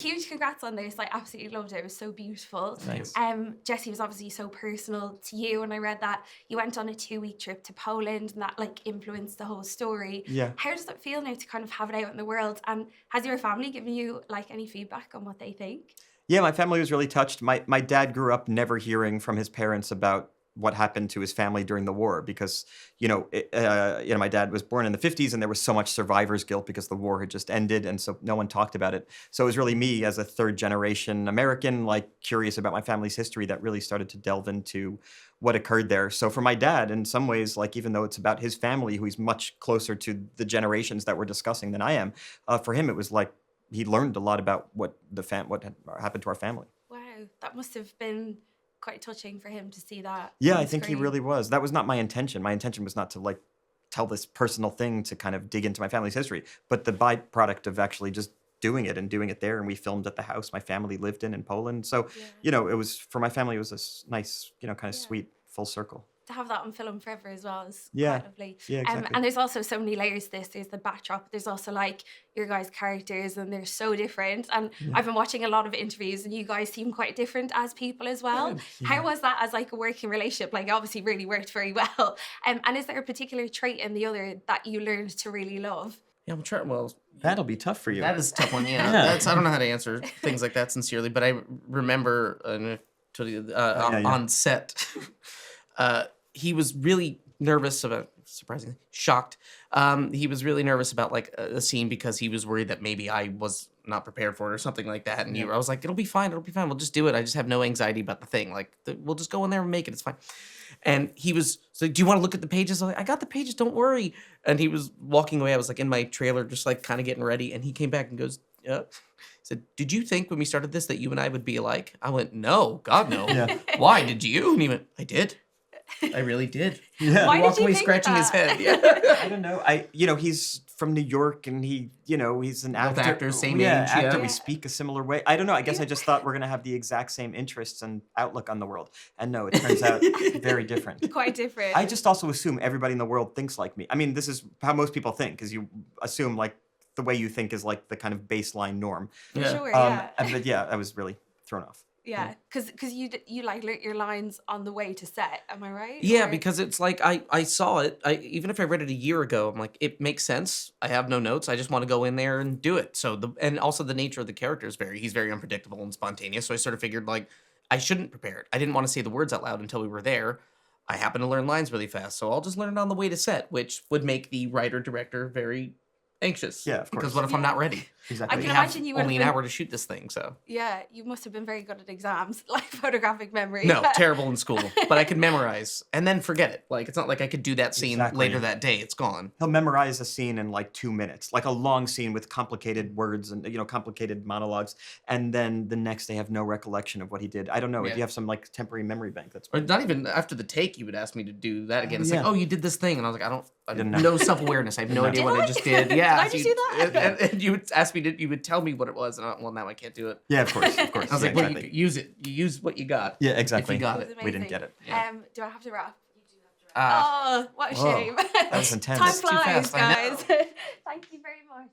Huge congrats on this. I absolutely loved it. It was so beautiful. Thanks. Jesse was obviously so personal to you, and I read that you went on a 2-week trip to Poland and that like influenced the whole story. Yeah. How does it feel now to kind of have it out in the world? And has your family given you like any feedback on what they think? Yeah, my family was really touched. My dad grew up never hearing from his parents about what happened to his family during the war because, my dad was born in the 50s and there was so much survivor's guilt because the war had just ended. And so no one talked about it. So it was really me as a third generation American, like curious about my family's history that really started to delve into what occurred there. So for my dad, in some ways, like even though it's about his family, who he's much closer to the generations that we're discussing than I am, for him, it was like, he learned a lot about what had happened to our family. Wow, that must have been quite touching for him to see that. Yeah, on I think he screen. really was. That was not my intention. My intention was not to like tell this personal thing to kind of dig into my family's history, but the byproduct of actually just doing it there. And we filmed at the house my family lived in Poland. So, it was, for my family, it was a nice, kind of sweet full circle. To have that on film forever as well is Yeah. quite lovely. Yeah, exactly. And there's also so many layers to this. There's the backdrop. There's also like your guys' characters, and they're so different. And I've been watching a lot of interviews, and you guys seem quite different as people as well. Yeah. How was that as like a working relationship? Like, obviously, really worked very well. And is there a particular trait in the other that you learned to really love? Yeah, I'm trying. Well, That'll be tough for you. that is a tough one. Yeah, I don't know how to answer things like that sincerely, but I remember on set, he was really nervous about, surprisingly, shocked. He was really nervous about like a scene because he was worried that maybe I was not prepared for it or something like that. And I was like, it'll be fine. We'll just do it. I just have no anxiety about the thing. Like, we'll just go in there and make it. It's fine. And he was like, do you want to look at the pages? I was like, I got the pages. Don't worry. And he was walking away. I was like in my trailer, just like kind of getting ready. And he came back and goes, yeah. He said, did you think when we started this that you and I would be alike? I went, no, God, no. Yeah. Why? Did you? And he went, I did. I really did. Yeah. Why He did walked you away think scratching his that? head. Yeah. I don't know. He's from New York and he's an Both actor. actors, same yeah, age, actor. yeah. We speak a similar way. I don't know. I guess I just thought we're going to have the exact same interests and outlook on the world. And no, it turns out very different. Quite different. I just also assume everybody in the world thinks like me. I mean, this is how most people think, because you assume like the way you think is like the kind of baseline norm. For Yeah. sure, yeah. But yeah, I was really thrown off. Yeah, because you like learnt your lines on the way to set. Am I right? Yeah, Or- because it's like I saw it. Even if I read it a year ago, I'm like, it makes sense. I have no notes. I just want to go in there and do it. So and also the nature of the character is he's very unpredictable and spontaneous. So I sort of figured like I shouldn't prepare it. I didn't want to say the words out loud until we were there. I happen to learn lines really fast, so I'll just learn it on the way to set, which would make the writer director very anxious. Yeah, of Because course. what if I'm not ready? Exactly. I We can have imagine you would only have an been- hour to shoot this thing, so. Yeah, you must have been very good at exams, like photographic memory. No, terrible in school, but I could memorize and then forget it. Like, it's not like I could do that scene Exactly. later that day. It's gone. He'll memorize a scene in like 2 minutes, like a long scene with complicated words and complicated monologues, and then the next day have no recollection of what he did. I don't know. Yeah. If you have some like temporary memory bank, that's Or not even after the take, you would ask me to do that again. It's Yeah. like, oh, you did this thing. And I was like, I Didn't have know. no self-awareness. I have no Didn't idea know. what I just did. Yeah. Did I just you- do that? And you would ask me you would tell me what it was. And well, now I can't do it. yeah, of course. I was Yeah, like, well, exactly. you use it. You use what you got. Yeah, exactly. If you got It was it. We didn't amazing. get it. Do I have to wrap? Ah. Oh, what a Whoa. shame. That was intense. Time That's too flies, fast, I know. guys. Thank you very much.